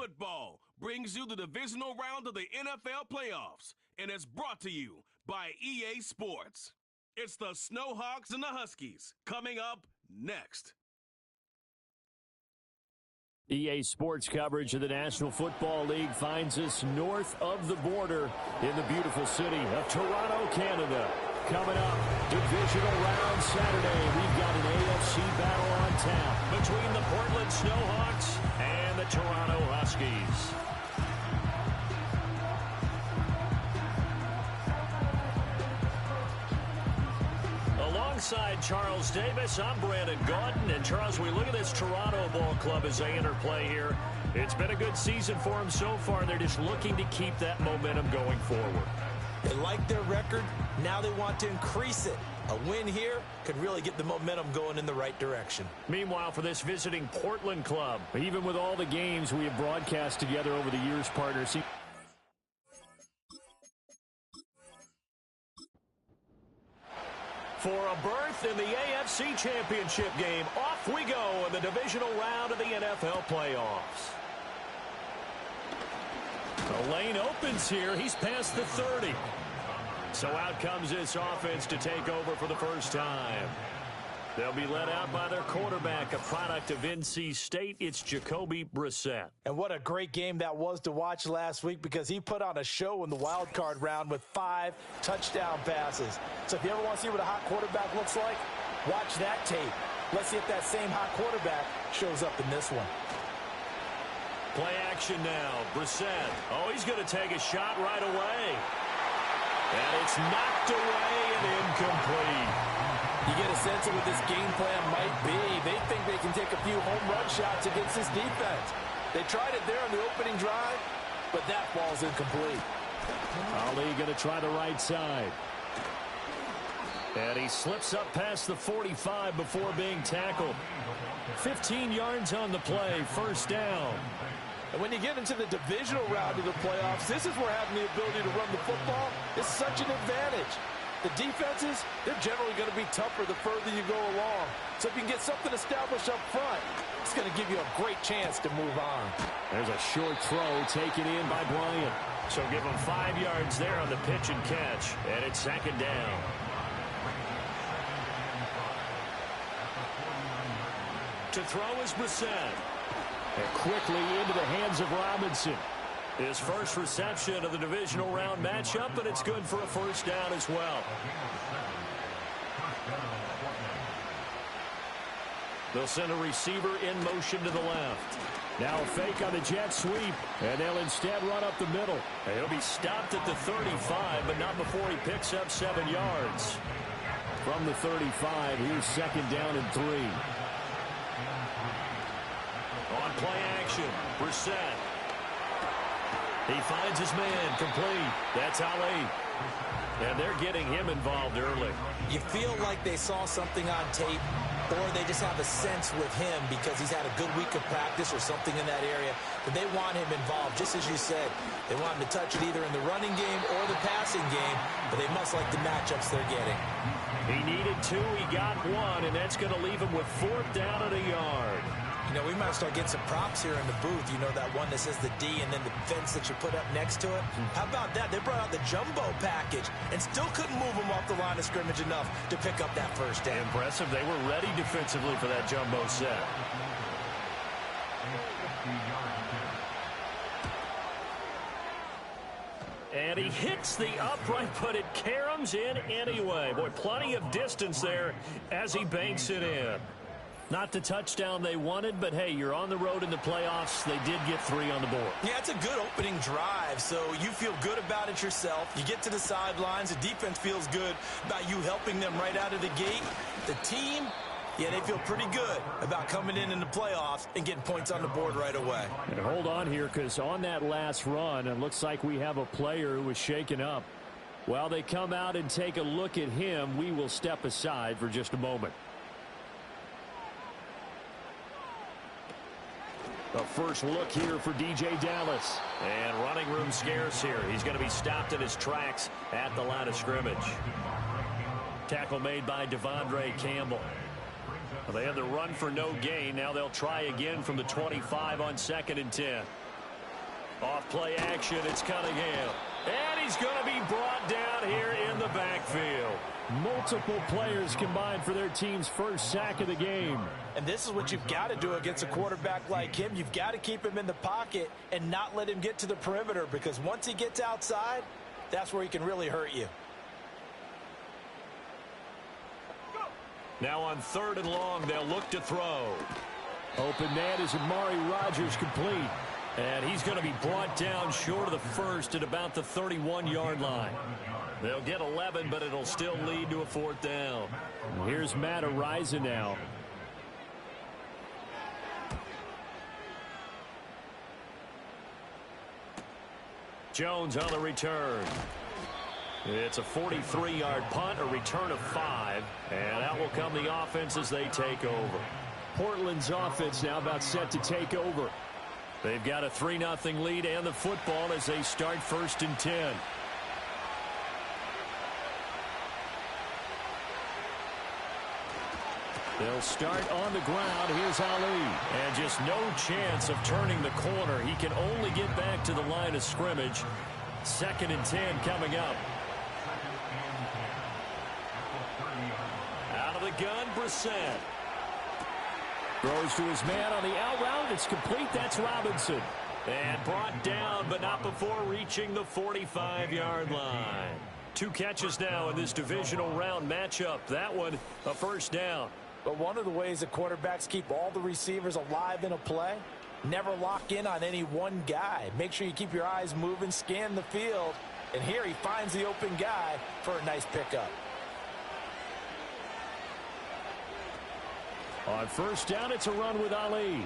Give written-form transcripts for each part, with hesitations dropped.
football brings you the divisional round of the NFL playoffs, and it's brought to you by EA Sports. It's the Snowhawks and the Huskies coming up next. EA Sports coverage of the National Football League finds us north of the border in the beautiful city of Toronto, Canada. Coming up, divisional round Saturday, we've got an AFC battle on tap between the Portland Snowhawks and the Toronto Huskies. Alongside Charles Davis, I'm Brandon Gaudin. And Charles, we look at this Toronto ball club as they enter play here. It's been a good season for them so far. They're just looking to keep that momentum going forward. They like their record. Now they want to increase it. A win here could really get the momentum going in the right direction. Meanwhile, for this visiting Portland club, even with all the games we have broadcast together over the years, partners, for a berth in the AFC Championship game, off we go in the divisional round of the NFL playoffs. The lane opens here. He's past the 30. So out comes this offense to take over for the first time. They'll be led out by their quarterback, a product of NC State. It's Jacoby Brissett. And what a great game that was to watch last week, because he put on a show in the wild card round with 5 touchdown passes. So if you ever want to see what a hot quarterback looks like, watch that tape. Let's see if that same hot quarterback shows up in this one. Play action now. Brissett. Oh, he's going to take a shot right away. And it's knocked away and incomplete. You get a sense of what this game plan might be. They think they can take a few home run shots against this defense. They tried it there on the opening drive, but that ball's incomplete. Ali going to try the right side. And he slips up past the 45 before being tackled. 15 yards on the play, first down. And when you get into the divisional round of the playoffs, this is where having the ability to run the football is such an advantage. The defenses, they're generally going to be tougher the further you go along. So if you can get something established up front, it's going to give you a great chance to move on. There's a short throw taken in by Bryant. So give him 5 yards there on the pitch and catch. And it's second down. To throw is Brissett. And quickly into the hands of Robinson. His first reception of the divisional round matchup, and it's good for a first down as well. They'll send a receiver in motion to the left. Now a fake on the jet sweep, and they'll instead run up the middle. And he'll be stopped at the 35, but not before he picks up 7 yards. From the 35, here's second down and 3. On play action, Brissett. He finds his man, complete. That's Ali. And they're getting him involved early. You feel like they saw something on tape, or they just have a sense with him because he's had a good week of practice or something in that area, that they want him involved. Just as you said, they want him to touch it either in the running game or the passing game, but they must like the matchups they're getting. He needed 2, he got 1, and that's going to leave him with 4th down and a yard. You know, we might start getting some props here in the booth. You know, that one that says the D and then the fence that you put up next to it. How about that? They brought out the jumbo package and still couldn't move them off the line of scrimmage enough to pick up that first down. Impressive. They were ready defensively for that jumbo set. And he hits the upright, but it caroms in anyway. Boy, plenty of distance there as he banks it in. Not the touchdown they wanted, but hey, you're on the road in the playoffs. They did get 3 on the board. Yeah, it's a good opening drive, so you feel good about it yourself. You get to the sidelines. The defense feels good about you helping them right out of the gate. The team, yeah, they feel pretty good about coming in the playoffs and getting points on the board right away. And hold on here, because on that last run, it looks like we have a player who was shaken up. While they come out and take a look at him, we will step aside for just a moment. A first look here for DJ Dallas. And running room scarce here. He's going to be stopped in his tracks at the line of scrimmage. Tackle made by Devondre Campbell. Well, they had the run for no gain. Now they'll try again from the 25 on 2nd and 10. Off play action, it's Cunningham. And he's going to be brought down here in the backfield. Multiple players combined for their team's first sack of the game. And this is what you've got to do against a quarterback like him. You've got to keep him in the pocket and not let him get to the perimeter, because once he gets outside, that's where he can really hurt you. Now on 3rd and long, they'll look to throw. Open man is Amari Rodgers complete. And he's going to be brought down short of the first at about the 31-yard line. They'll get 11, but it'll still lead to a 4th down. And here's Matt Araiza now. Jones on the return. It's a 43-yard punt, a return of 5, and out will come the offense as they take over. Portland's offense now about set to take over. They've got a 3-0 lead and the football as they start 1st and 10. They'll start on the ground. Here's Ali. And just no chance of turning the corner. He can only get back to the line of scrimmage. 2nd and 10 coming up. Out of the gun, Brissett. Throws to his man on the out route. It's complete. That's Robinson. And brought down, but not before reaching the 45-yard line. 2 catches now in this divisional round matchup. That one, a 1st down. But one of the ways that quarterbacks keep all the receivers alive in a play, never lock in on any one guy. Make sure you keep your eyes moving, scan the field. And here he finds the open guy for a nice pickup. On 1st down, it's a run with Ali.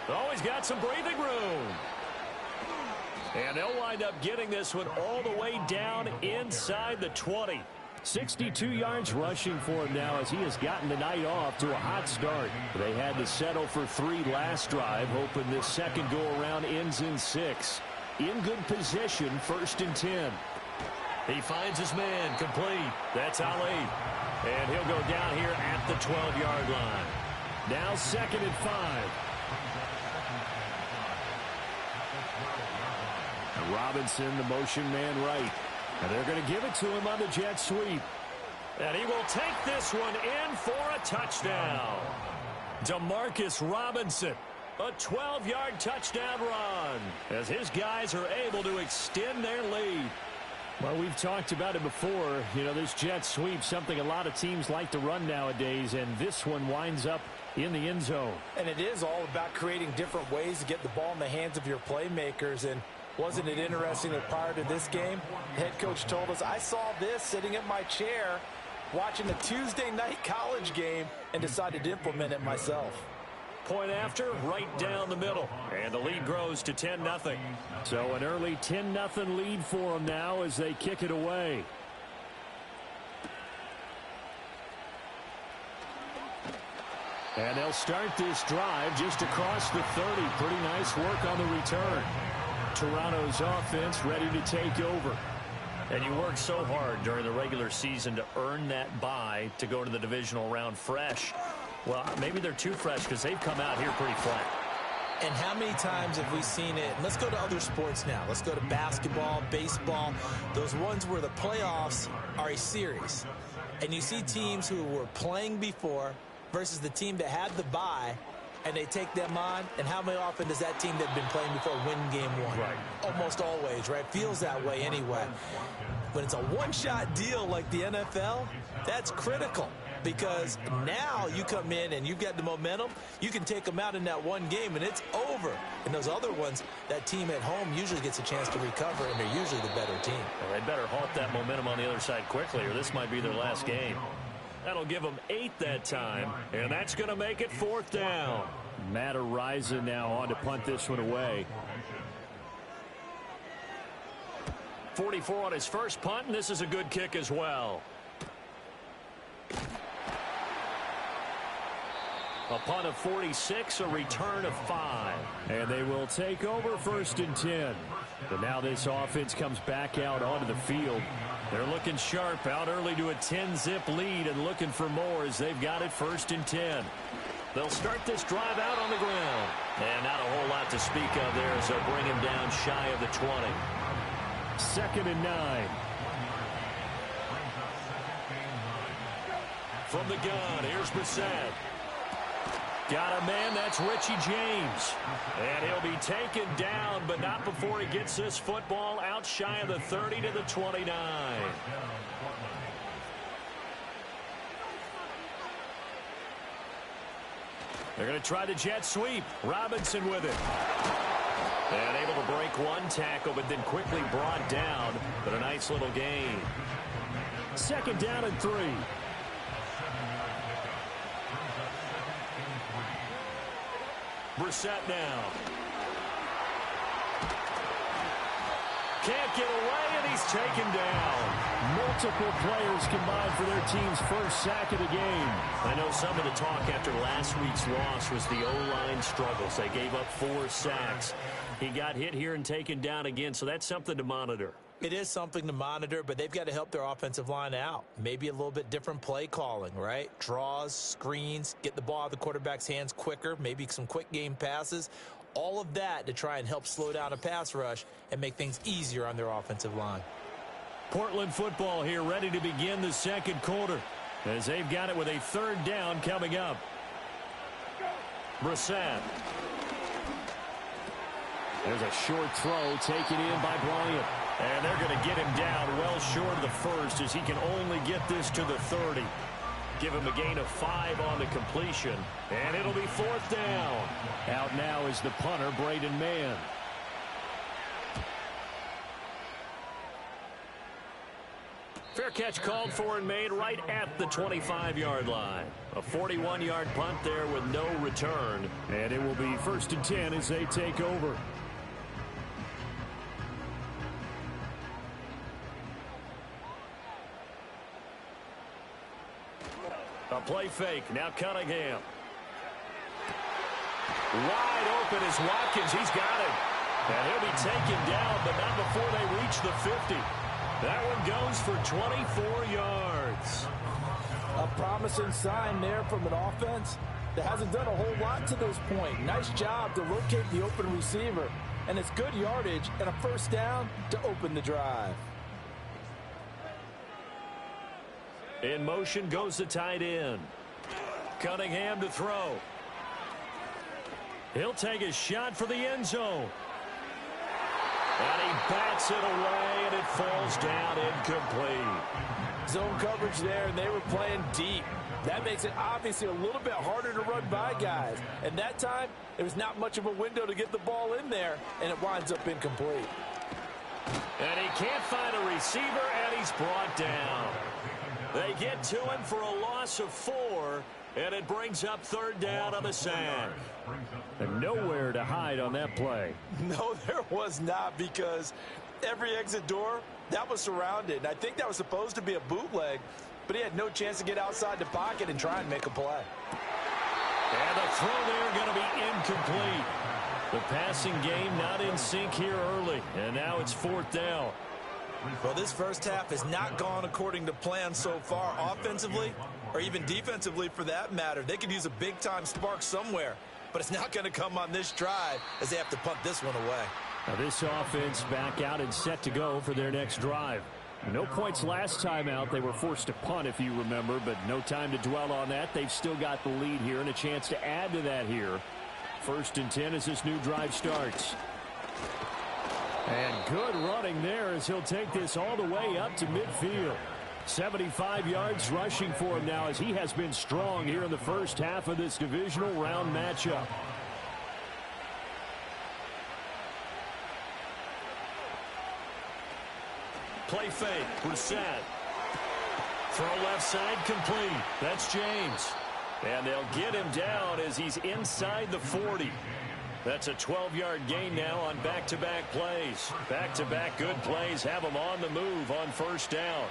Oh, he's got some breathing room. And they'll wind up getting this one all the way down inside the 20. 62 yards rushing for him now as he has gotten the night off to a hot start. They had to settle for 3 last drive, hoping this second go-around ends in 6. In good position, 1st and 10. He finds his man, complete. That's Ali. And he'll go down here at the 12-yard line. Now 2nd and 5. Robinson, the motion man right. And they're going to give it to him on the jet sweep. And he will take this one in for a touchdown. Demarcus Robinson, a 12-yard touchdown run, as his guys are able to extend their lead. Well, we've talked about it before. You know, this jet sweep, something a lot of teams like to run nowadays, and this one winds up in the end zone. And it is all about creating different ways to get the ball in the hands of your playmakers. And wasn't it interesting that prior to this game, head coach told us, I saw this sitting in my chair watching a Tuesday night college game and decided to implement it myself. Point after, right down the middle. And the lead grows to 10-0. So an early 10-0 lead for them now as they kick it away. And they'll start this drive just across the 30. Pretty nice work on the return. Toronto's offense ready to take over. And you work so hard during the regular season to earn that bye to go to the divisional round fresh. Well, maybe they're too fresh because they've come out here pretty flat. And how many times have we seen it? Let's go to other sports now. Let's go to basketball, baseball, those ones where the playoffs are a series. And you see teams who were playing before versus the team that had the bye, and they take them on, and how many often does that team that's been playing before win game 1? Right. Almost always, right? Feels that way anyway. When it's a one-shot deal like the NFL, that's critical. Because now you come in and you've got the momentum, you can take them out in that one game and it's over. And those other ones, that team at home usually gets a chance to recover, and they're usually the better team. Well, they better halt that momentum on the other side quickly, or this might be their last game. That'll give them 8 that time, and that's going to make it 4th down. Matt Araiza now on to punt this one away. 44 on his first punt, and this is a good kick as well. A punt of 46, a return of 5. And they will take over 1st and 10. But now this offense comes back out onto the field. They're looking sharp, out early to a 10-zip lead and looking for more as they've got it 1st and 10. They'll start this drive out on the ground. And not a whole lot to speak of there, so bring him down shy of the 20. 2nd and 9. From the gun, here's Brissett. Got a man, that's Richie James. And he'll be taken down, but not before he gets this football out shy of the 30 to the 29. They're going to try the jet sweep. Robinson with it. And able to break one tackle, but then quickly brought down. But a nice little gain. 2nd down and 3. Brissett now. Can't get away, and he's taken down. Multiple players combined for their team's first sack of the game. I know some of the talk after last week's loss was the O-line struggles. They gave up 4 sacks. He got hit here and taken down again, so that's something to monitor. It is something to monitor, but they've got to help their offensive line out. Maybe a little bit different play calling, right? Draws, screens, get the ball out of the quarterback's hands quicker, maybe some quick game passes. All of that to try and help slow down a pass rush and make things easier on their offensive line. Portland football here ready to begin the second quarter as they've got it with a 3rd down coming up. Brissett. There's a short throw taken in by Bryant. And they're going to get him down well short of the first as he can only get this to the 30. Give him a gain of 5 on the completion. And it'll be 4th down. Out now is the punter, Braden Mann. Fair catch called for and made right at the 25-yard line. A 41-yard punt there with no return. And it will be 1st and 10 as they take over. A play fake. Now Cunningham. Wide open is Watkins. He's got it. And he'll be taken down, but not before they reach the 50. That one goes for 24 yards. A promising sign there from an offense that hasn't done a whole lot to this point. Nice job to locate the open receiver. And it's good yardage and a 1st down to open the drive. In motion goes the tight end. Cunningham to throw. He'll take a shot for the end zone. And he bats it away, and it falls down incomplete. Zone coverage there, and they were playing deep. That makes it obviously a little bit harder to run by guys. And that time, there was not much of a window to get the ball in there, and it winds up incomplete. And he can't find a receiver, and he's brought down. They get to him for a loss of 4, and it brings up 3rd down on the sack. And nowhere to hide on that play. No, there was not, because every exit door, that was surrounded. And I think that was supposed to be a bootleg, but he had no chance to get outside the pocket and try and make a play. And the throw there going to be incomplete. The passing game not in sync here early, and now it's 4th down. Well, this first half has not gone according to plan so far offensively or even defensively for that matter. They could use a big-time spark somewhere, but it's not going to come on this drive as they have to punt this one away. Now this offense back out and set to go for their next drive. No points last time out. They were forced to punt, if you remember, but no time to dwell on that. They've still got the lead here and a chance to add to that here. 1st and 10 as this new drive starts. And good running there as he'll take this all the way up to midfield. 75 yards rushing for him now as he has been strong here in the first half of this divisional round matchup. Play fake. Brissett. Throw left side complete. That's James. And they'll get him down as he's inside the 40. That's a 12-yard gain now on back-to-back plays. Back-to-back good plays have him on the move on 1st down.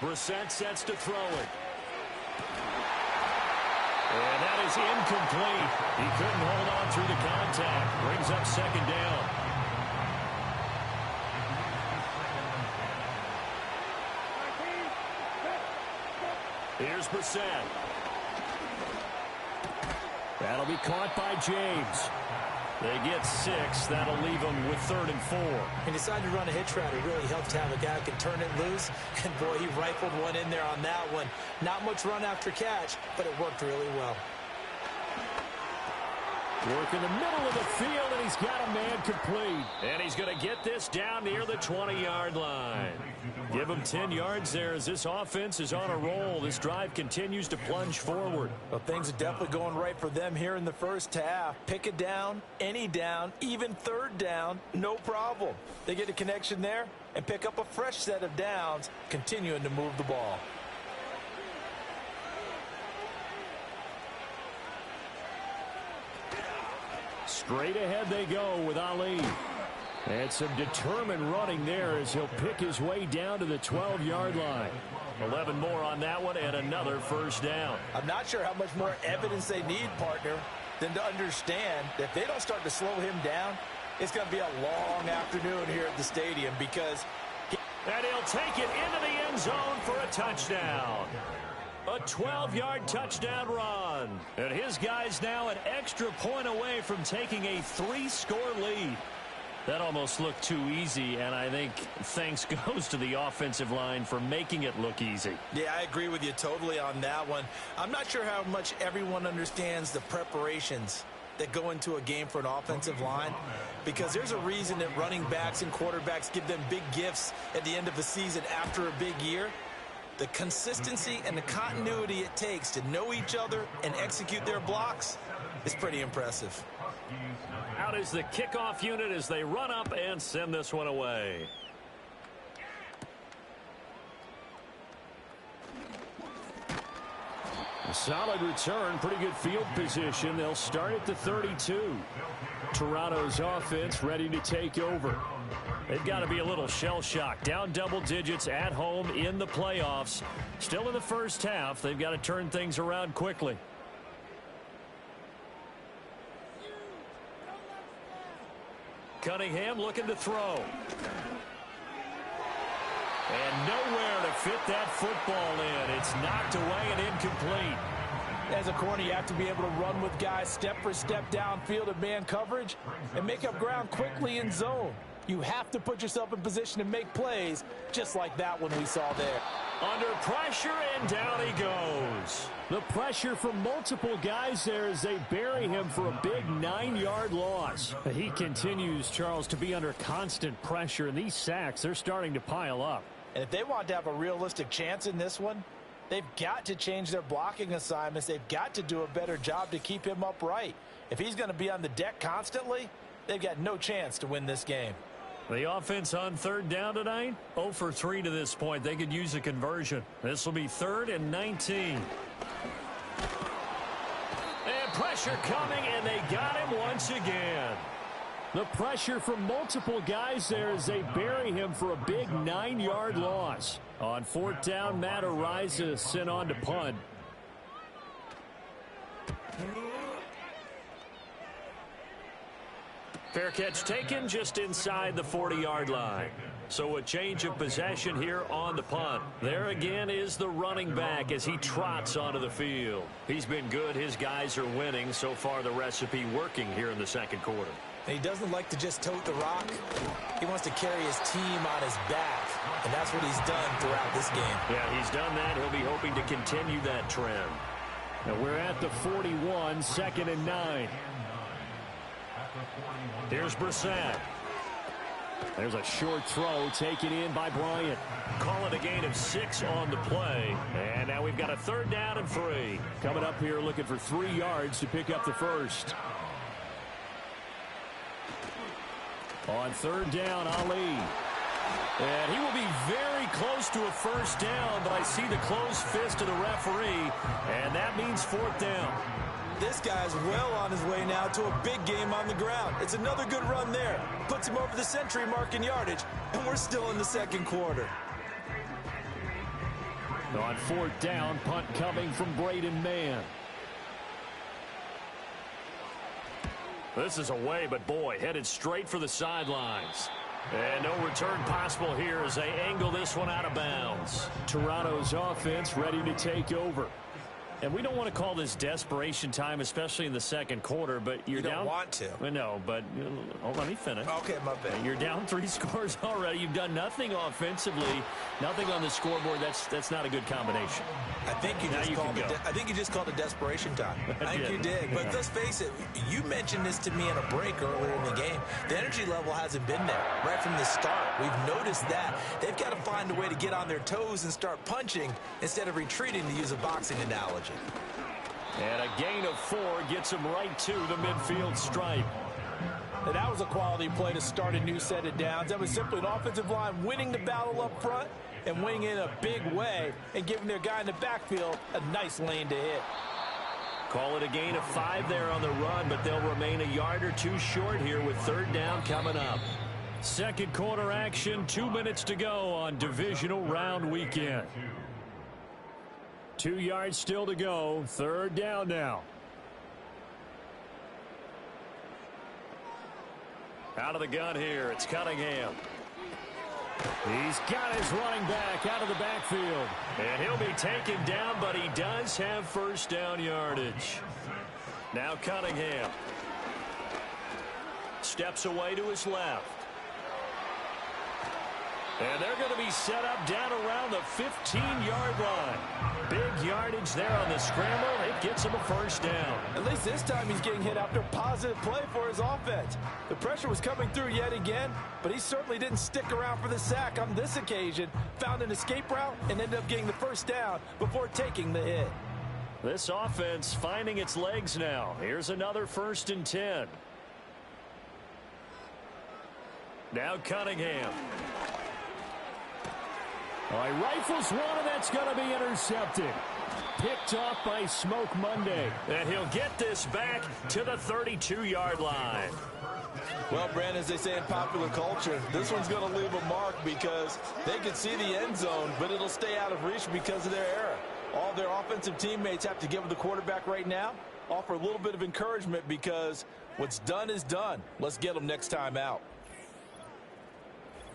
Brissett sets to throw it. And that is incomplete. He couldn't hold on through the contact. Brings up 2nd down. Here's Brissett. That'll be caught by James. They get 6. That'll leave them with 3rd and 4. He decided to run a hitch route. It really helps to have a guy who can turn it loose. And, boy, he rifled one in there on that one. Not much run after catch, but it worked really well. Work in the middle of the field, and he's got a man complete. And he's going to get this down near the 20-yard line. Give him 10 yards there as this offense is on a roll. This drive continues to plunge forward. Well, things are definitely going right for them here in the first half. Pick a down, any down, even 3rd down, no problem. They get a connection there and pick up a fresh set of downs, continuing to move the ball. Straight ahead they go with Ali. And some determined running there as he'll pick his way down to the 12-yard line. 11 more on that one and another first down. I'm not sure how much more evidence they need, partner, than to understand that if they don't start to slow him down, it's going to be a long afternoon here at the stadium because... And he'll take it into the end zone for a touchdown. A 12-yard touchdown run. And his guy's now an extra point away from taking a 3-score lead. That almost looked too easy, and I think thanks goes to the offensive line for making it look easy. Yeah, I agree with you totally on that one. I'm not sure how much everyone understands the preparations that go into a game for an offensive line, because there's a reason that running backs and quarterbacks give them big gifts at the end of the season after a big year. The consistency and the continuity it takes to know each other and execute their blocks is pretty impressive. Out is the kickoff unit as they run up and send this one away. A solid return, pretty good field position. They'll start at the 32. Toronto's offense ready to take over. They've got to be a little shell-shocked. Down double digits at home in the playoffs. Still in the first half. They've got to turn things around quickly. Cunningham looking to throw. And nowhere to fit that football in. It's knocked away and incomplete. As a corner, you have to be able to run with guys step for step downfield in man coverage and make up ground quickly in zone. You have to put yourself in position to make plays just like that one we saw there. Under pressure, and down he goes. The pressure from multiple guys there as they bury him for a big 9-yard loss. He continues, Charles, to be under constant pressure, and these sacks, they're starting to pile up. And if they want to have a realistic chance in this one, they've got to change their blocking assignments. They've got to do a better job to keep him upright. If he's going to be on the deck constantly, they've got no chance to win this game. The offense on 3rd down tonight, 0 for 3 to this point. They could use a conversion. This will be 3rd and 19. And pressure coming, and they got him once again. The pressure from multiple guys there as they bury him for a big 9-yard loss. On 4th down, Matt Ariza sent on to punt. Fair catch taken just inside the 40-yard line. So a change of possession here on the punt. There again is the running back as he trots onto the field. He's been good. His guys are winning. So far the recipe working here in the second quarter. And he doesn't like to just tote the rock. He wants to carry his team on his back. And that's what he's done throughout this game. Yeah, he's done that. He'll be hoping to continue that trend. Now we're at the 41, 2nd and 9. Here's Brissett. There's a short throw taken in by Bryant. Call it a gain of 6 on the play. And now we've got a 3rd down and 3. Coming up here looking for 3 yards to pick up the first. On 3rd down, Ali. And he will be very close to a first down, but I see the closed fist of the referee, and that means 4th down. This guy's well on his way now to a big game on the ground. It's another good run there. Puts him over the century mark in yardage, and we're still in the second quarter. On 4th down, punt coming from Braden Mann. This is away, but boy, headed straight for the sidelines. And no return possible here as they angle this one out of bounds. Toronto's offense ready to take over. And we don't want to call this desperation time, especially in the second quarter, but you're down. You don't want to. No, but let me finish. Okay, my bad. You're down 3 scores already. You've done nothing offensively, nothing on the scoreboard. That's not a good combination. I think you just called it desperation time. I think you did. But let's face it, you mentioned this to me in a break earlier in the game. The energy level hasn't been there right from the start. We've noticed that. They've got to find a way to get on their toes and start punching instead of retreating, to use a boxing analogy. And a gain of 4 gets him right to the midfield stripe. And that was a quality play to start a new set of downs. That was simply an offensive line winning the battle up front and winning in a big way and giving their guy in the backfield a nice lane to hit. Call it a gain of 5 there on the run, but they'll remain a yard or 2 short here with third down coming up. Second quarter action, 2 minutes to go on divisional round weekend. 2 yards still to go. Third down now. Out of the gun here, it's Cunningham. He's got his running back out of the backfield. And he'll be taken down, but he does have first down yardage. Now Cunningham. Steps away to his left. And they're going to be set up down around the 15-yard line. Big yardage there on the scramble. It gets him a first down. At least this time he's getting hit after positive play for his offense. The pressure was coming through yet again, but he certainly didn't stick around for the sack on this occasion. Found an escape route and ended up getting the first down before taking the hit. This offense finding its legs now. Here's another 1st and 10. Now Cunningham. All right, rifles one, and that's going to be intercepted. Picked off by Smoke Monday. And he'll get this back to the 32-yard line. Well, Brandon, as they say in popular culture, this one's going to leave a mark because they can see the end zone, but it'll stay out of reach because of their error. All their offensive teammates have to give the quarterback right now, offer a little bit of encouragement because what's done is done. Let's get them next time out.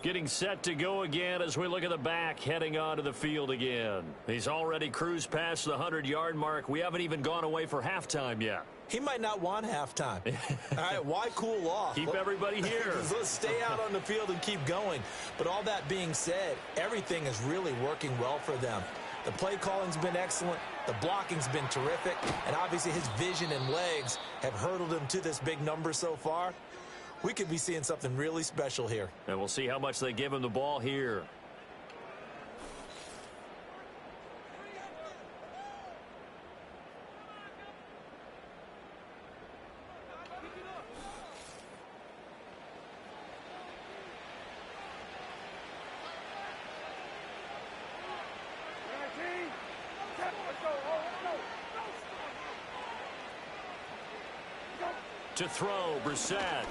Getting set to go again as we look at the back heading onto the field again. He's already cruised past the 100-yard mark. We haven't even gone away for halftime yet. He might not want halftime. All right, why cool off? Keep everybody here. Let's stay out on the field and keep going. But all that being said, everything is really working well for them. The play calling's been excellent. The blocking's been terrific. And obviously his vision and legs have hurdled him to this big number so far. We could be seeing something really special here. And we'll see how much they give him the ball here. To throw, Brissett.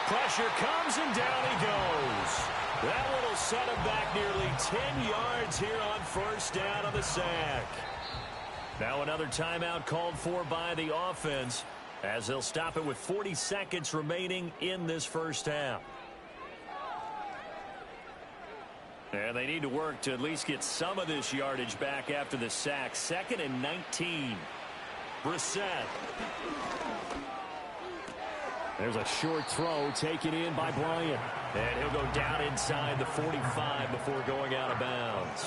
Pressure comes, and down he goes. That will set him back nearly 10 yards here on first down on the sack. Now another timeout called for by the offense as they'll stop it with 40 seconds remaining in this first half. And they need to work to at least get some of this yardage back after the sack. 2nd and 19. Brissett. There's a short throw taken in by Bryant. And he'll go down inside the 45 before going out of bounds.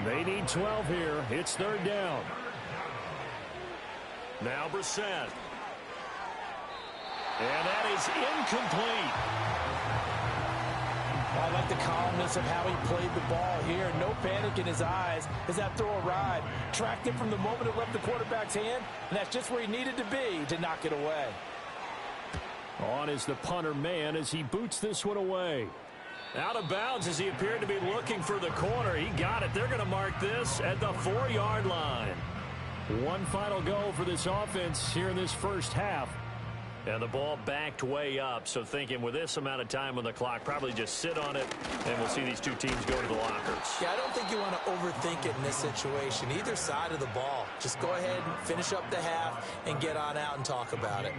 They need 12 here. It's third down. Now Brissett. And that is incomplete. I like the calmness of how he played the ball here. No panic in his eyes as that throw arrived. Tracked it from the moment it left the quarterback's hand, and that's just where he needed to be to knock it away. On is the punter man as he boots this one away. Out of bounds as he appeared to be looking for the corner. He got it. They're going to mark this at the 4-yard line. One final go for this offense here in this first half. And the ball backed way up. So thinking with this amount of time on the clock, probably just sit on it, and we'll see these two teams go to the lockers. Yeah, I don't think you want to overthink it in this situation. Either side of the ball. Just go ahead and finish up the half and get on out and talk about it.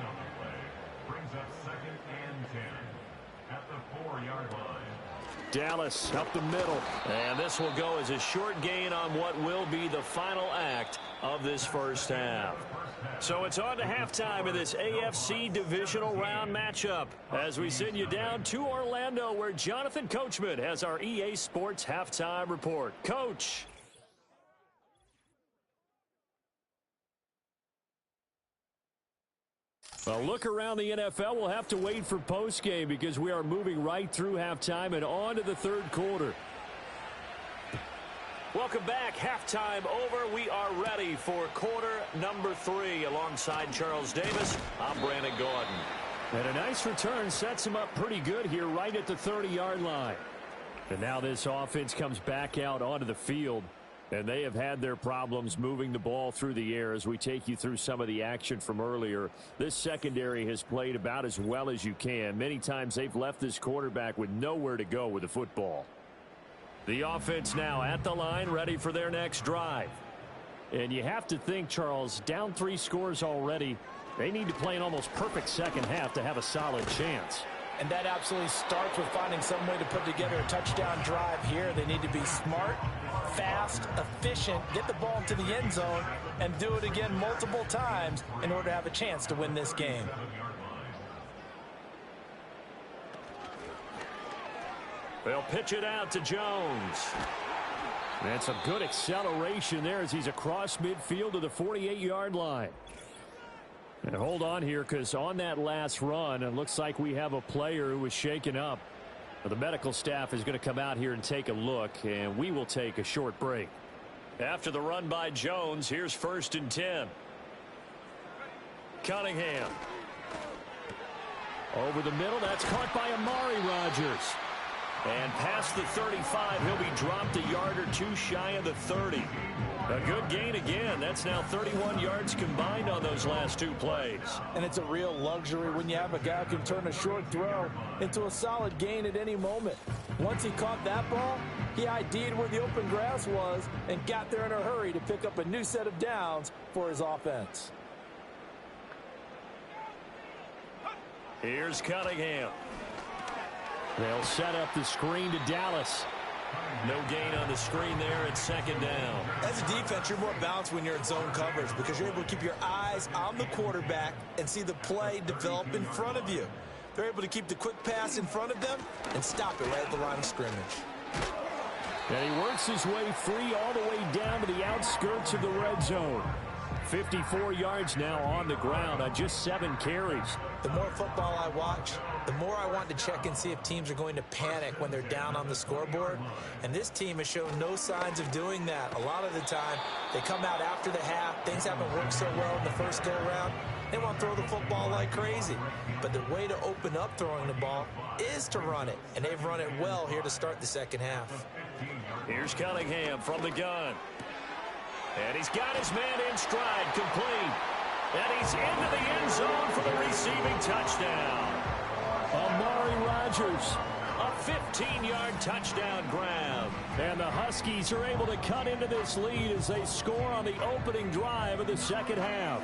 Dallas up the middle. And this will go as a short gain on what will be the final act of this first half. So it's on to halftime of this AFC Divisional Round matchup as we send you down to Orlando where Jonathan Coachman has our EA Sports Halftime Report. Coach. Well, look around the NFL. We'll have to wait for postgame because we are moving right through halftime and on to the third quarter. Welcome back. Halftime over. We are ready for quarter number 3. Alongside Charles Davis, I'm Brandon Gordon. And a nice return sets him up pretty good here right at the 30-yard line. And now this offense comes back out onto the field. And they have had their problems moving the ball through the air as we take you through some of the action from earlier. This secondary has played about as well as you can. Many times they've left this quarterback with nowhere to go with the football. The offense now at the line, ready for their next drive. And you have to think, Charles, down 3 scores already. They need to play an almost perfect second half to have a solid chance. And that absolutely starts with finding some way to put together a touchdown drive here. They need to be smart, fast, efficient, get the ball into the end zone, and do it again multiple times in order to have a chance to win this game. They'll pitch it out to Jones. And some good acceleration there as he's across midfield to the 48-yard line. And hold on here because on that last run, it looks like we have a player who was shaken up. The medical staff is going to come out here and take a look, and we will take a short break. After the run by Jones, here's 1st and 10. Cunningham. Over the middle, that's caught by Amari Rodgers. And past the 35, he'll be dropped a yard or 2 shy of the 30. A good gain again. That's now 31 yards combined on those last 2 plays. And it's a real luxury when you have a guy who can turn a short throw into a solid gain at any moment. Once he caught that ball, he ID'd where the open grass was and got there in a hurry to pick up a new set of downs for his offense. Here's Cunningham. They'll set up the screen to Dallas. No gain on the screen there at 2nd down. As a defense, you're more balanced when you're in zone coverage because you're able to keep your eyes on the quarterback and see the play develop in front of you. They're able to keep the quick pass in front of them and stop it right at the line of scrimmage. And he works his way free all the way down to the outskirts of the red zone. 54 yards now on the ground on just 7 carries. The more football I watch, the more I want to check and see if teams are going to panic when they're down on the scoreboard. And this team has shown no signs of doing that. A lot of the time, they come out after the half. Things haven't worked so well in the first go-around. They want to throw the football like crazy. But the way to open up throwing the ball is to run it. And they've run it well here to start the second half. Here's Cunningham from the gun. And he's got his man in stride, complete. And he's into the end zone for the receiving touchdown. Amari Rodgers, a 15-yard touchdown grab. And the Huskies are able to cut into this lead as they score on the opening drive of the second half.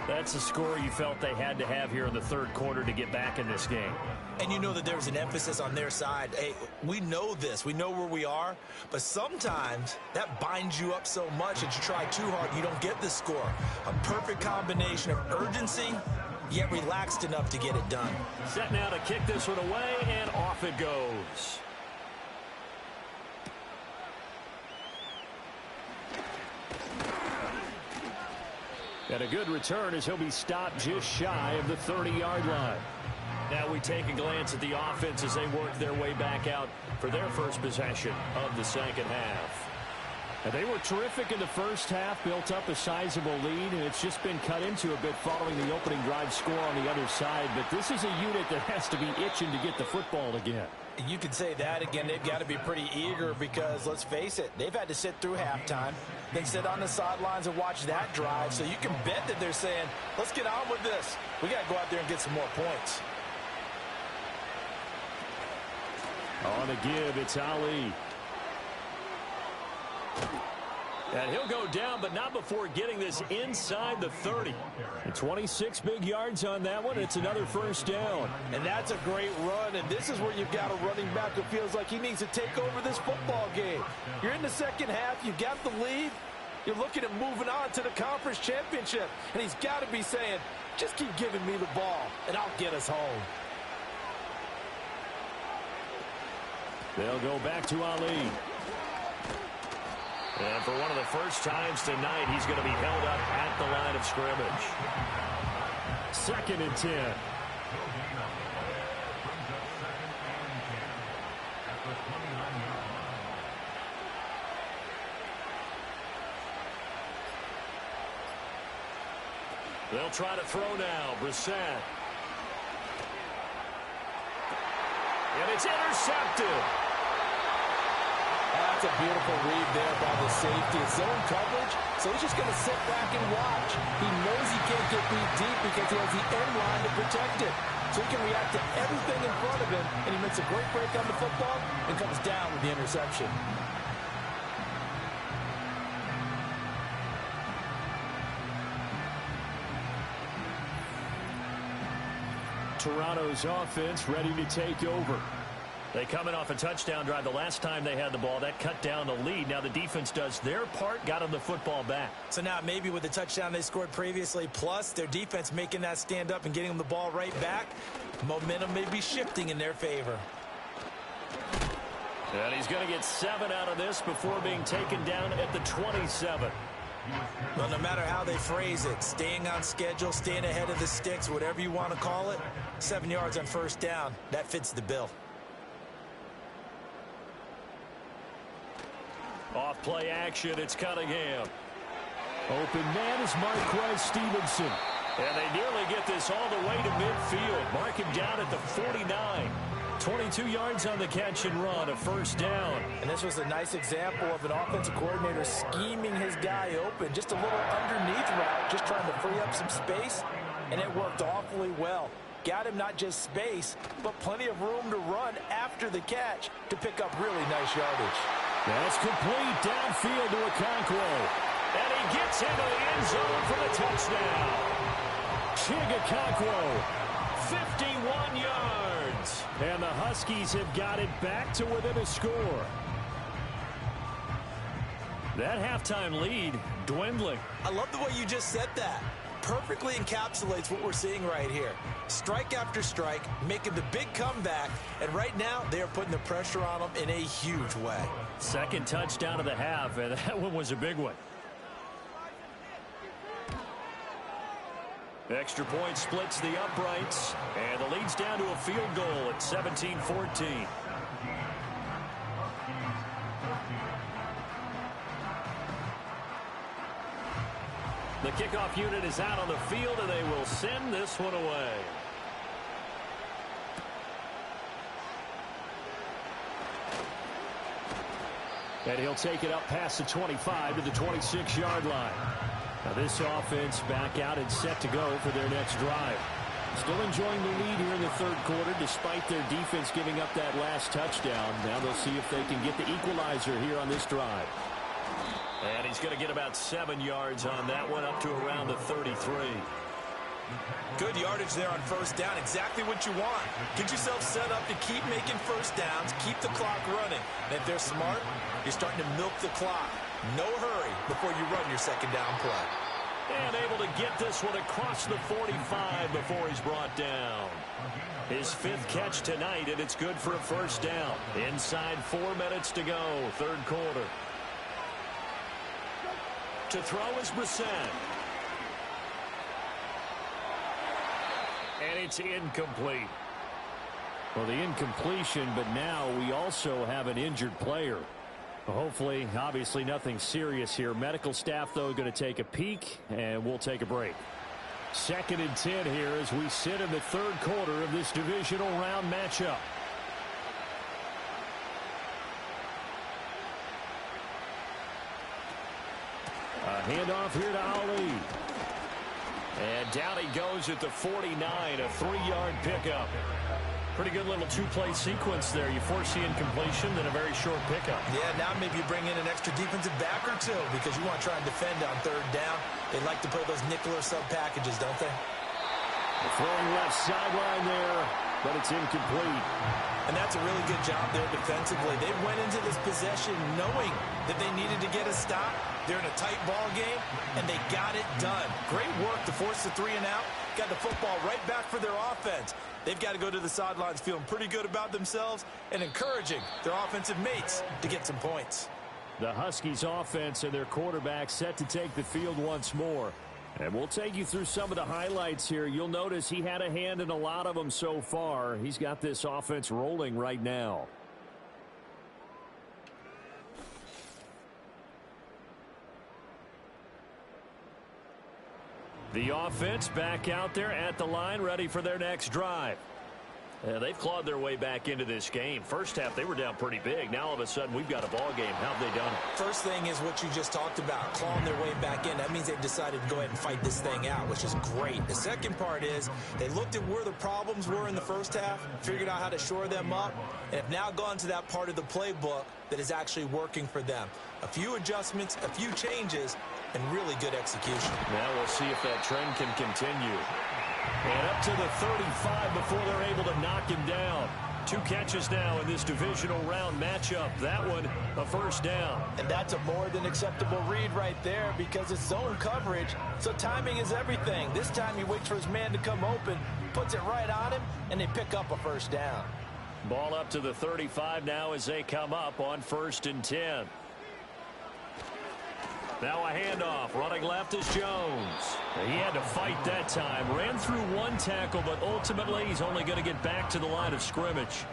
That's the score you felt they had to have here in the third quarter to get back in this game. And you know that there's an emphasis on their side. Hey, we know this. We know where we are. But sometimes that binds you up so much that you try too hard and you don't get the score. A perfect combination of urgency, yet relaxed enough to get it done. Set now to kick this one away, and off it goes. And a good return as he'll be stopped just shy of the 30-yard line. Now we take a glance at the offense as they work their way back out for their first possession of the second half. And they were terrific in the first half, built up a sizable lead, and it's just been cut into a bit following the opening drive score on the other side. But this is a unit that has to be itching to get the football again. You could say that again. They've got to be pretty eager because, let's face it, they've had to sit through halftime, then sit on the sidelines and watch that drive. So you can bet that they're saying, let's get on with this. We got to go out there and get some more points. On the give, it's Ali. And he'll go down, but not before getting this inside the 30. 26 big yards on that one. It's another first down. And that's a great run, and this is where you've got a running back who feels like he needs to take over this football game. You're in the second half. You got the lead. You're looking at moving on to the conference championship, and he's got to be saying, just keep giving me the ball, and I'll get us home. They'll go back to Ali. And for one of the first times tonight, he's going to be held up at the line of scrimmage. 2nd and 10. They'll try to throw now. Brissett. And it's intercepted. That's a beautiful read there by the safety. It's zone coverage, so he's just going to sit back and watch. He knows he can't get beat deep because he has the end line to protect it. So he can react to everything in front of him, and he makes a great break on the football and comes down with the interception. Toronto's offense ready to take over. They coming off a touchdown drive the last time they had the ball. That cut down the lead. Now the defense does their part, got them the football back. So now maybe with the touchdown they scored previously, plus their defense making that stand up and getting them the ball right back, momentum may be shifting in their favor. And he's going to get 7 out of this before being taken down at the 27. Well, no matter how they phrase it, staying on schedule, staying ahead of the sticks, whatever you want to call it, 7 yards on first down, that fits the bill. Off play action, it's Cunningham. Open man is Marquez Stevenson. And they nearly get this all the way to midfield. Mark him down at the 49. 22 yards on the catch and run, a first down. And this was a nice example of an offensive coordinator scheming his guy open. Just a little underneath route, just trying to free up some space, and it worked awfully well. Got him not just space, but plenty of room to run after the catch to pick up really nice yardage. That's complete downfield to Okonkwo. And he gets into the end zone for the touchdown. Okonkwo, 51 yards. And the Huskies have got it back to within a score. That halftime lead dwindling. I love the way you just said that. Perfectly encapsulates what we're seeing right here. Strike after strike, making the big comeback, and right now they are putting the pressure on them in a huge way. Second touchdown of the half, and that one was a big one. Extra point splits the uprights, and the lead's down to a field goal at 17-14. The kickoff unit is out on the field, and they will send this one away. And he'll take it up past the 25 to the 26-yard line. Now this offense back out and set to go for their next drive. Still enjoying the lead here in the third quarter despite their defense giving up that last touchdown. Now they'll see if they can get the equalizer here on this drive. And he's going to get about 7 yards on that one, up to around the 33. Good yardage there on first down. Exactly what you want. Get yourself set up to keep making first downs, keep the clock running. And if they're smart, you're starting to milk the clock. No hurry before you run your second down play. And able to get this one across the 45 before he's brought down. His 5th catch tonight, and it's good for a first down. Inside 4 minutes to go, third quarter. To throw is Brissett. And it's incomplete. Well, the incompletion, but now we also have an injured player. Hopefully, obviously nothing serious here. Medical staff, though, going to take a peek, and we'll take a break. 2nd and 10 here as we sit in the third quarter of this divisional round matchup. A handoff here to Ali. And down he goes at the 49, a 3-yard pickup. Pretty good little two-play sequence there. You force the incompletion, then a very short pickup. Yeah, now maybe you bring in an extra defensive back or two because you want to try and defend on third down. They like to play those nickel or sub packages, don't they? The throwing left sideline there, but it's incomplete. And that's a really good job there defensively. They went into this possession knowing that they needed to get a stop. They're in a tight ball game, and they got it done. Great work to force the 3 and out. Got the football right back for their offense. They've got to go to the sidelines feeling pretty good about themselves and encouraging their offensive mates to get some points. The Huskies offense and their quarterback set to take the field once more. And we'll take you through some of the highlights here. You'll notice he had a hand in a lot of them so far. He's got this offense rolling right now. The offense back out there at the line, ready for their next drive. They've clawed their way back into this game. First half, they were down pretty big. Now, all of a sudden, we've got a ball game. How have they done it? First thing is what you just talked about, clawing their way back in. That means they've decided to go ahead and fight this thing out, which is great. The second part is they looked at where the problems were in the first half, figured out how to shore them up, and have now gone to that part of the playbook that is actually working for them. A few adjustments, a few changes, and really good execution. Now we'll see if that trend can continue. And up to the 35 before they're able to knock him down. 2 catches now in this divisional round matchup. That one, a first down. And that's a more than acceptable read right there because it's zone coverage, so timing is everything. This time he waits for his man to come open, puts it right on him, and they pick up a first down. Ball up to the 35 now as they come up on 1st and 10. Now a handoff. Running left is Jones. He had to fight that time. Ran through 1 tackle, but ultimately he's only going to get back to the line of scrimmage.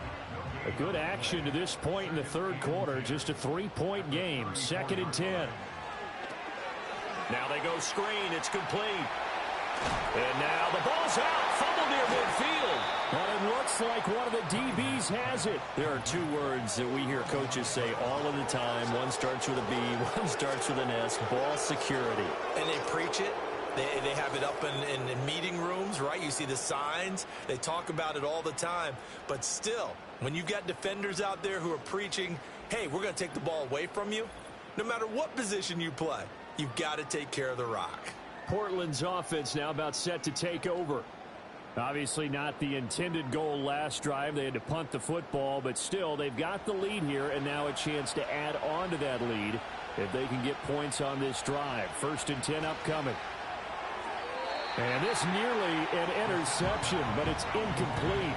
A good action to this point in the third quarter. Just a 3-point game. 2nd and 10. Now they go screen. It's complete. And now the ball's out. Fumble near midfield. But it looks like one of the DBs has it. There are 2 words that we hear coaches say all of the time. One starts with a B, one starts with an S. Ball security. And they preach it. They have it up in meeting rooms, right? You see the signs. They talk about it all the time. But still, when you've got defenders out there who are preaching, hey, we're going to take the ball away from you, no matter what position you play, you've got to take care of the rock. Portland's offense now about set to take over. Obviously not the intended goal last drive. They had to punt the football, but still they've got the lead here and now a chance to add on to that lead if they can get points on this drive. 1st and 10 upcoming. And this nearly an interception, but it's incomplete.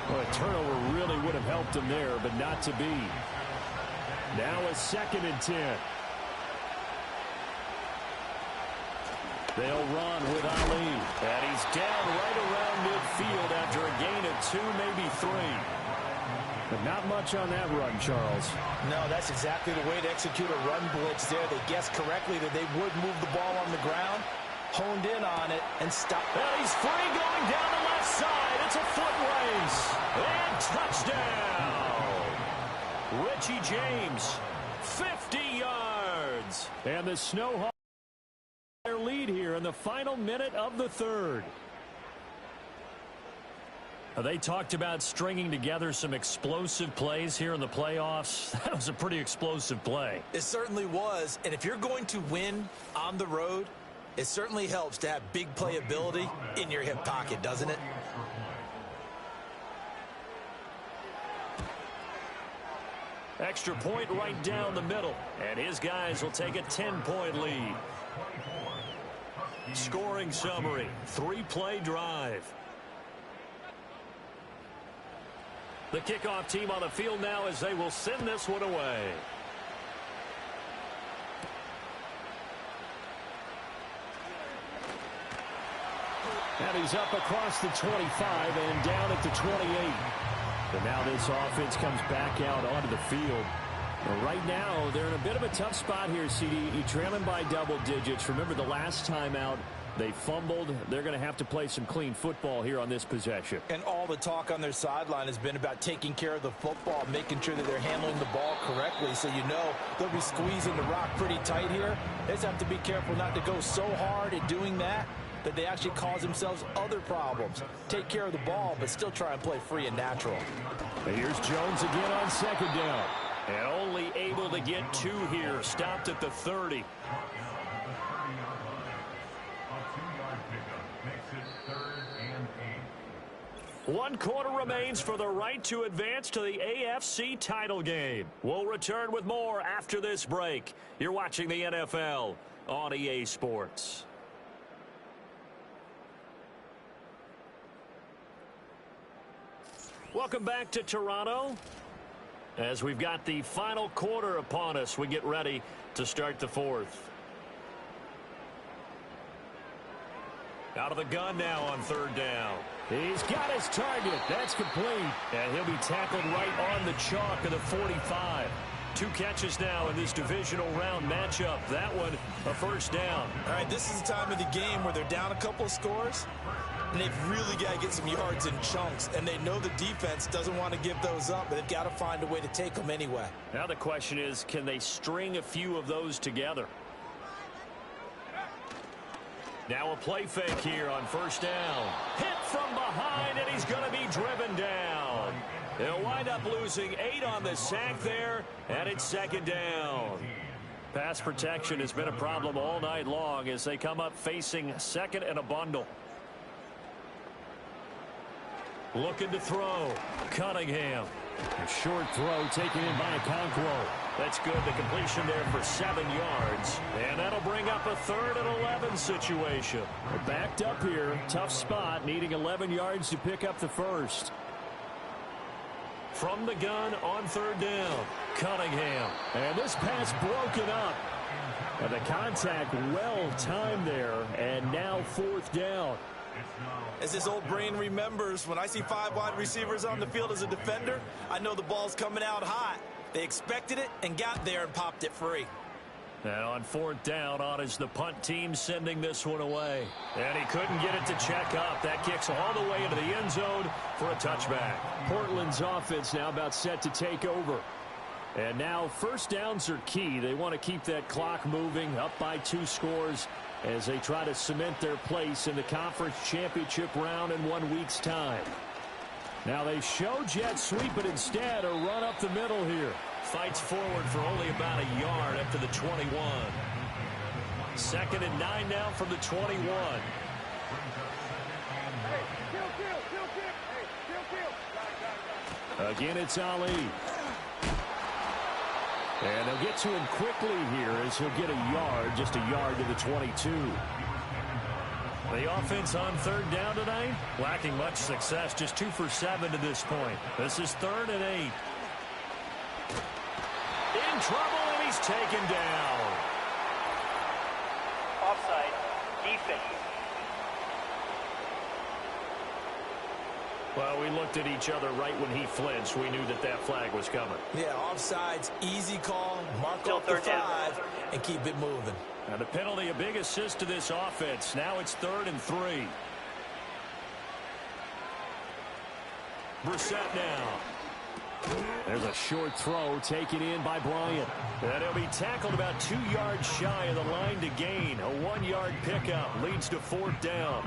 Well, a turnover really would have helped them there, but not to be. Now a 2nd and 10. They'll run with Ali. And he's down right around midfield after a gain of 2, maybe 3. But not much on that run, Charles. No, that's exactly the way to execute a run blitz there. They guessed correctly that they would move the ball on the ground, honed in on it, and stopped. And he's free going down the left side. It's a foot race. And touchdown. Richie James, 50 yards. And the Snowhawks their lead here in the final minute of the third. They talked about stringing together some explosive plays here in the playoffs. That was a pretty explosive play. It certainly was. And if you're going to win on the road, it certainly helps to have big playability in your hip pocket, doesn't it? Extra point right down the middle. And his guys will take a 10-point lead. Scoring summary, 3-play drive. The kickoff team on the field now as they will send this one away. And he's up across the 25 and down at the 28. But now this offense comes back out onto the field. Right now, they're in a bit of a tough spot here, CD. You're trailing by double digits. Remember the last time out, they fumbled. They're going to have to play some clean football here on this possession. And all the talk on their sideline has been about taking care of the football, making sure that they're handling the ball correctly. So you know they'll be squeezing the rock pretty tight here. They just have to be careful not to go so hard at doing that that they actually cause themselves other problems. Take care of the ball, but still try and play free and natural. And here's Jones again on second down. And only able to get 2 here. Stopped at the 30. One quarter remains for the right to advance to the AFC title game. We'll return with more after this break. You're watching the NFL on EA Sports. Welcome back to Toronto. As we've got the final quarter upon us, we get ready to start the fourth. Out of the gun now on third down. He's got his target. That's complete. And he'll be tackled right on the chalk of the 45. 2 catches now in this divisional round matchup. That one, a first down. All right, this is the time of the game where they're down a couple of scores, and they've really got to get some yards in chunks, and they know the defense doesn't want to give those up, but they've got to find a way to take them anyway. Now the question is, can they string a few of those together? Now a play fake here on first down. Hit from behind, and he's going to be driven down. They'll wind up losing 8 on the sack there, and it's second down. Pass protection has been a problem all night long as they come up facing second and a bundle. Looking to throw. Cunningham. A short throw taken in by Okonkwo. That's good. The completion there for 7 yards. And that'll bring up a 3rd and 11 situation. We're backed up here. Tough spot. Needing 11 yards to pick up the first. From the gun on third down. Cunningham. And this pass broken up. And the contact well timed there. And now 4th down. As this old brain remembers, when I see 5 wide receivers on the field as a defender, I know the ball's coming out hot. They expected it and got there and popped it free. And on 4th down, on is the punt team sending this one away. And he couldn't get it to check up. That kicks all the way into the end zone for a touchback. Portland's offense now about set to take over. And now first downs are key. They want to keep that clock moving, up by 2 scores as they try to cement their place in the conference championship round in 1 week's time. Now they show jet sweep, but instead a run up the middle here. Fights forward for only about a yard up to the 21. 2nd and 9 now from the 21. Again, it's Ali. And they'll get to him quickly here as he'll get a yard, just a yard to the 22. The offense on third down tonight, lacking much success, just 2 for 7 to this point. This is 3rd and 8. In trouble, and he's taken down. Offside, defense. Well, we looked at each other right when he flinched. We knew that that flag was coming. Yeah, offsides, easy call, mark off the 5, and keep it moving. And the penalty, a big assist to this offense. Now it's 3rd and 3. Brissett now. There's a short throw taken in by Bryant. And he'll be tackled about 2 yards shy of the line to gain. A 1-yard pickup leads to 4th down.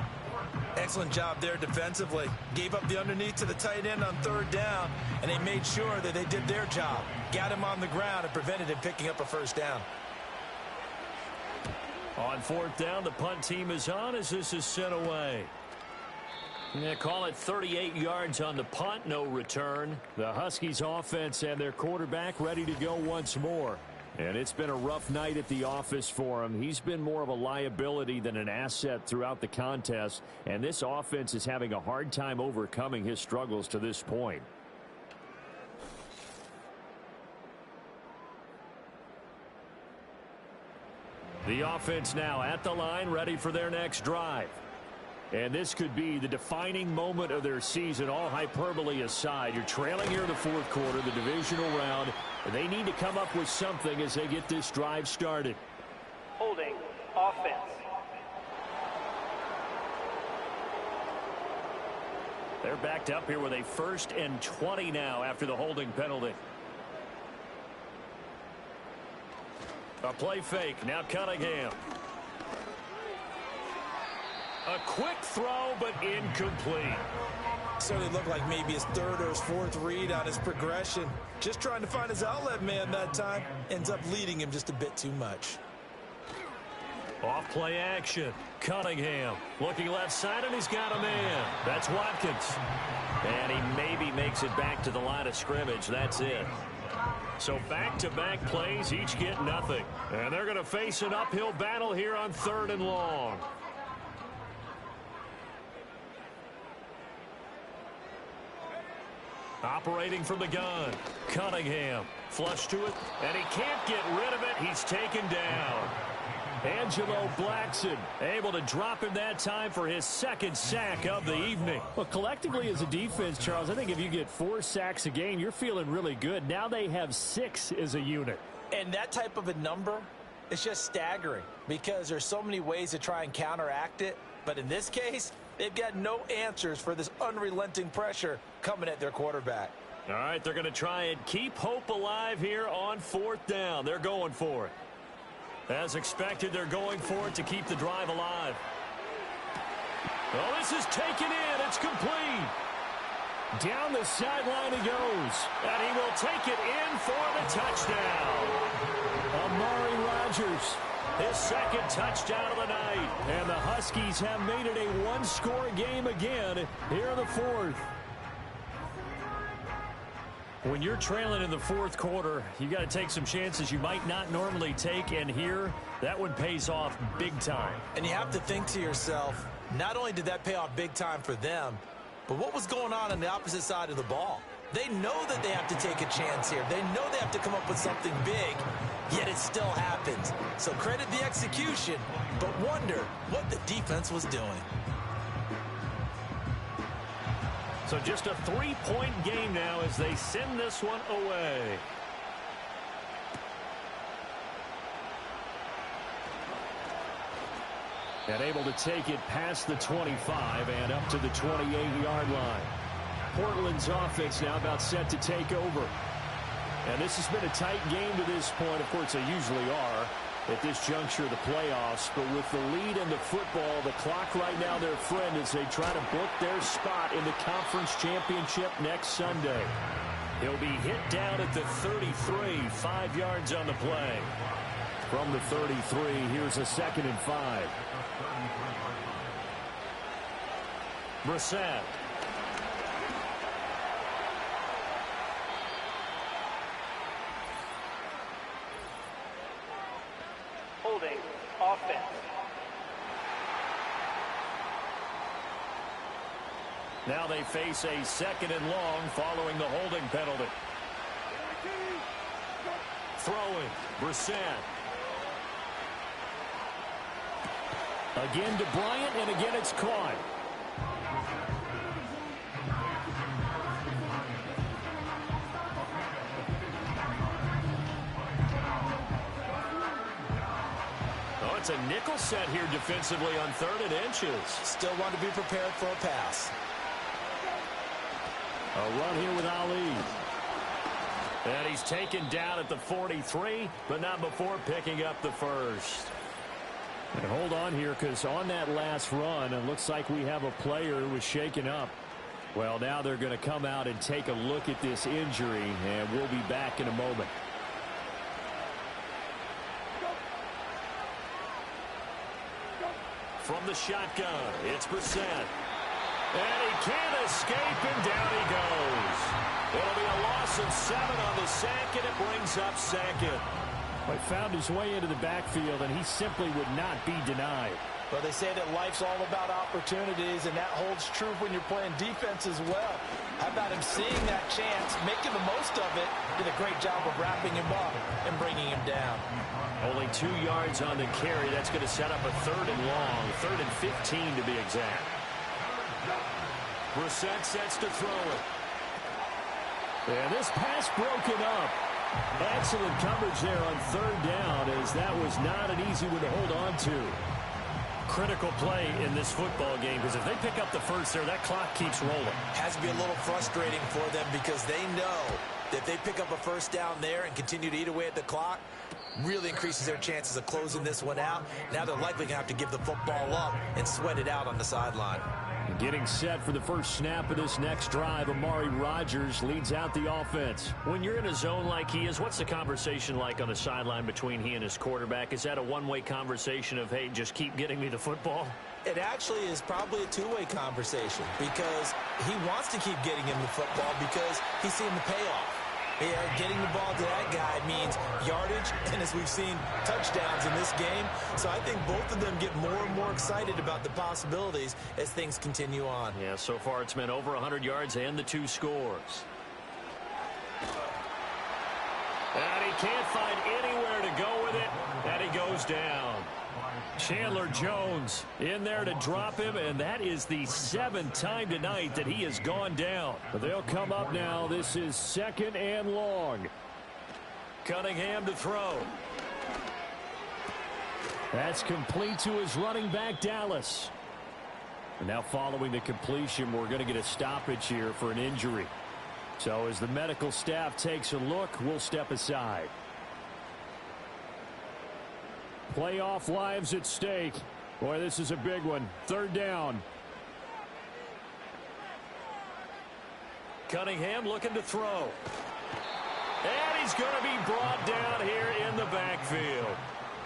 Excellent job there defensively. Gave up the underneath to the tight end on third down, and they made sure that they did their job. Got him on the ground and prevented him picking up a first down. On 4th down, the punt team is on as this is sent away. They call it 38 yards on the punt, no return. The Huskies offense and their quarterback ready to go once more. And it's been a rough night at the office for him. He's been more of a liability than an asset throughout the contest. And this offense is having a hard time overcoming his struggles to this point. The offense now at the line, ready for their next drive. And this could be the defining moment of their season, all hyperbole aside. You're trailing here in the 4th quarter, the divisional round. They need to come up with something as they get this drive started. Holding, offense. They're backed up here with a 1st and 20 now after the holding penalty. A play fake. Now Cunningham. A quick throw, but incomplete. Certainly looked like maybe his third or his fourth read on his progression. Just trying to find his outlet man that time. Ends up leading him just a bit too much. Off play action. Cunningham looking left side, and he's got a man. That's Watkins. And he maybe makes it back to the line of scrimmage. That's it. So back-to-back plays, each get nothing. And they're going to face an uphill battle here on 3rd and long. Operating from the gun. Cunningham. Flush to it, and he can't get rid of it. He's taken down. Angelo Blackson able to drop him that time for his 2nd sack of the evening. Well, collectively as a defense, Charles, I think if you get 4 sacks a game, you're feeling really good. Now they have 6 as a unit. And that type of a number is just staggering because there's so many ways to try and counteract it. But in this case, they've got no answers for this unrelenting pressure coming at their quarterback. All right, they're going to try and keep hope alive here on 4th down. They're going for it. As expected, they're going for it to keep the drive alive. Oh, this is taken in. It's complete. Down the sideline he goes. And he will take it in for the touchdown. Amari Rodgers. His 2nd touchdown of the night. And the Huskies have made it a 1-score game again here in the 4th. When you're trailing in the 4th quarter, you got to take some chances you might not normally take, and here, that one pays off big time. And you have to think to yourself, not only did that pay off big time for them, but what was going on the opposite side of the ball? They know that they have to take a chance here. They know they have to come up with something big, yet it still happens. So credit the execution, but wonder what the defense was doing. So just a 3-point game now as they send this one away. And able to take it past the 25 and up to the 28-yard line. Portland's offense now about set to take over. And this has been a tight game to this point. Of course, they usually are at this juncture of the playoffs. But with the lead in the football, the clock right now their friend as they try to book their spot in the conference championship next Sunday. He'll be hit down at the 33, 5 yards on the play. From the 33, here's a 2nd and 5. Brissett. Holding offense. Now they face a 2nd and long following the holding penalty. Throwing. Brissett. Again to Bryant, and again it's caught. Oh, it's a nickel set here defensively on 3rd and inches. Still want to be prepared for a pass. A run here with Ali. And he's taken down at the 43, but not before picking up the 1st. And hold on here, because on that last run, it looks like we have a player who was shaken up. Well, now they're going to come out and take a look at this injury, and we'll be back in a moment. From the shotgun, it's Brissett. And he can't escape, and down he goes. It'll be a loss of 7 on the sack, and it brings up 2nd. He found his way into the backfield, and he simply would not be denied. Well, they say that life's all about opportunities, and that holds true when you're playing defense as well. How about him seeing that chance, making the most of it, did a great job of wrapping him up and bringing him down. Only 2 yards on the carry. That's going to set up a 3rd and long, 3rd and 15 to be exact. Brissett sets to throw it. And this pass broken up. Excellent coverage there on 3rd down, as that was not an easy one to hold on to. Critical play in this football game, because if they pick up the 1st there, that clock keeps rolling. Has to be a little frustrating for them because they know that if they pick up a 1st down there and continue to eat away at the clock, really increases their chances of closing this one out. Now they're likely going to have to give the football up and sweat it out on the sideline. Getting set for the first snap of this next drive, Amari Rodgers leads out the offense. When you're in a zone like he is, what's the conversation like on the sideline between he and his quarterback? Is that a one-way conversation of, hey, just keep getting me the football? It actually is probably a two-way conversation because he wants to keep getting him the football because he's seeing the payoff. Yeah, getting the ball to that guy means yardage, and as we've seen, touchdowns in this game. So I think both of them get more and more excited about the possibilities as things continue on. Yeah, so far it's been over 100 yards and the 2 scores. And he can't find anywhere to go with it, and he goes down. Chandler Jones in there to drop him, and that is the 7th time tonight that he has gone down. But they'll come up now. This is 2nd and long. Cunningham to throw. That's complete to his running back, Dallas. And now following the completion, we're going to get a stoppage here for an injury. So as the medical staff takes a look, we'll step aside. Playoff lives at stake. Boy, this is a big one. 3rd down. Cunningham looking to throw. And he's going to be brought down here in the backfield.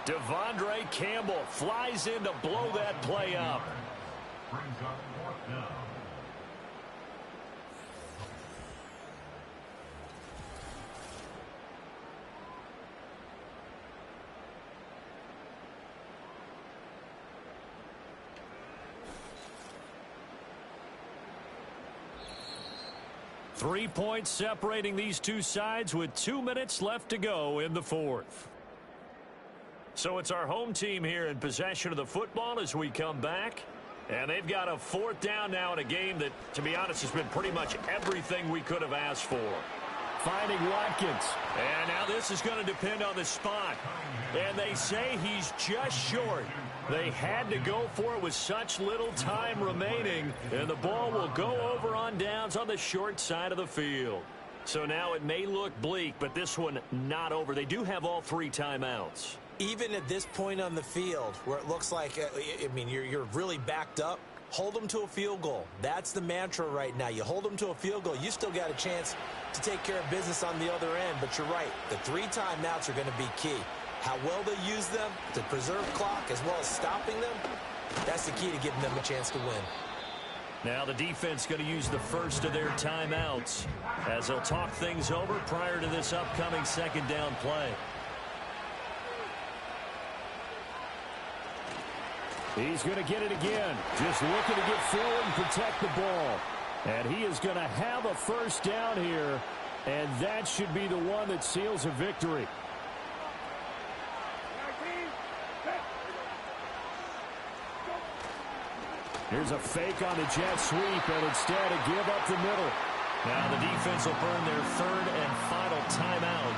Devondre Campbell flies in to blow that play up. 3 points separating these two sides with 2 minutes left to go in the 4th. So it's our home team here in possession of the football as we come back. And they've got a 4th down now in a game that, to be honest, has been pretty much everything we could have asked for. Finding Watkins. And now this is going to depend on the spot. And they say he's just short. They had to go for it with such little time remaining. And the ball will go over on downs on the short side of the field. So now it may look bleak, but this one not over. They do have all 3 timeouts. Even at this point on the field where it looks like, you're really backed up, hold them to a field goal. That's the mantra right now. You hold them to a field goal, you still got a chance to take care of business on the other end. But you're right, the 3 timeouts are going to be key. How well they use them to preserve clock as well as stopping them, that's the key to giving them a chance to win. Now the defense going to use the first of their timeouts as they'll talk things over prior to this upcoming 2nd down play. He's going to get it again. Just looking to get Phil and protect the ball. And he is going to have a 1st down here. And that should be the one that seals a victory. Here's a fake on the jet sweep, and instead a give up the middle. Now the defense will burn their 3rd and final timeout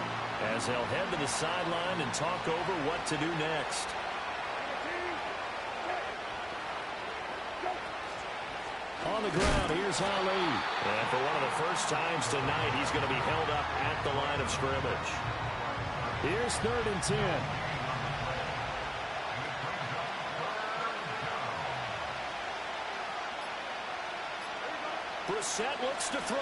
as they'll head to the sideline and talk over what to do next. On the ground, here's Ali. And for one of the first times tonight, he's going to be held up at the line of scrimmage. Here's 3rd and 10. Brissett looks to throw.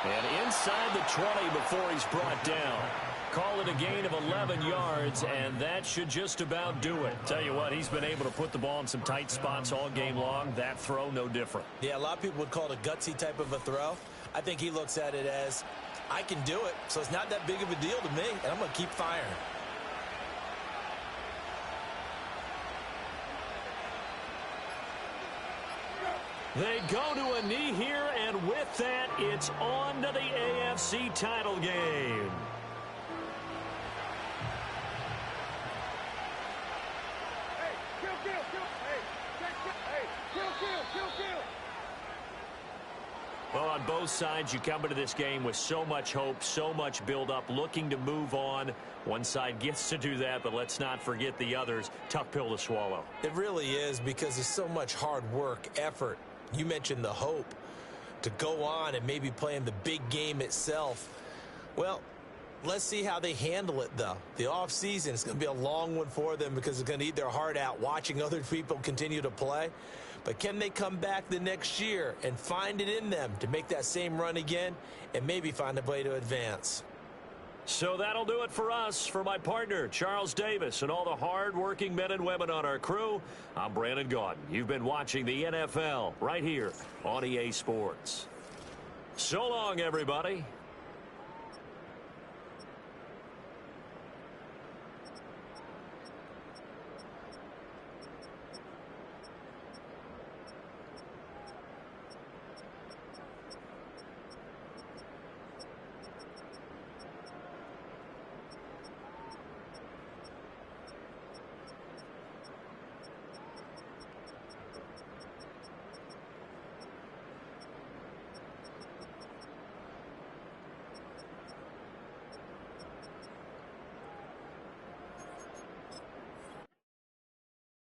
And inside the 20 before he's brought down. Call it a gain of 11 yards, and that should just about do it. Tell you what, he's been able to put the ball in some tight spots all game long. That throw, no different. Yeah, a lot of people would call it a gutsy type of a throw. I think he looks at it as, I can do it, so it's not that big of a deal to me, and I'm going to keep firing. They go to a knee here, and with that, it's on to the AFC title game. Well, on both sides, you come into this game with so much hope, so much build-up, looking to move on. One side gets to do that, but let's not forget the others. Tough pill to swallow. It really is because there's so much hard work, effort. You mentioned the hope to go on and maybe play in the big game itself. Well, Let's see how they handle it, though. The offseason is going to be a long one for them because it's going to eat their heart out watching other people continue to play. But can they come back the next year and find it in them to make that same run again and maybe find a way to advance? So that'll do it for us. For my partner, Charles Davis, and all the hard-working men and women on our crew, I'm Brandon Gaudin. You've been watching the NFL right here on EA Sports. So long, everybody.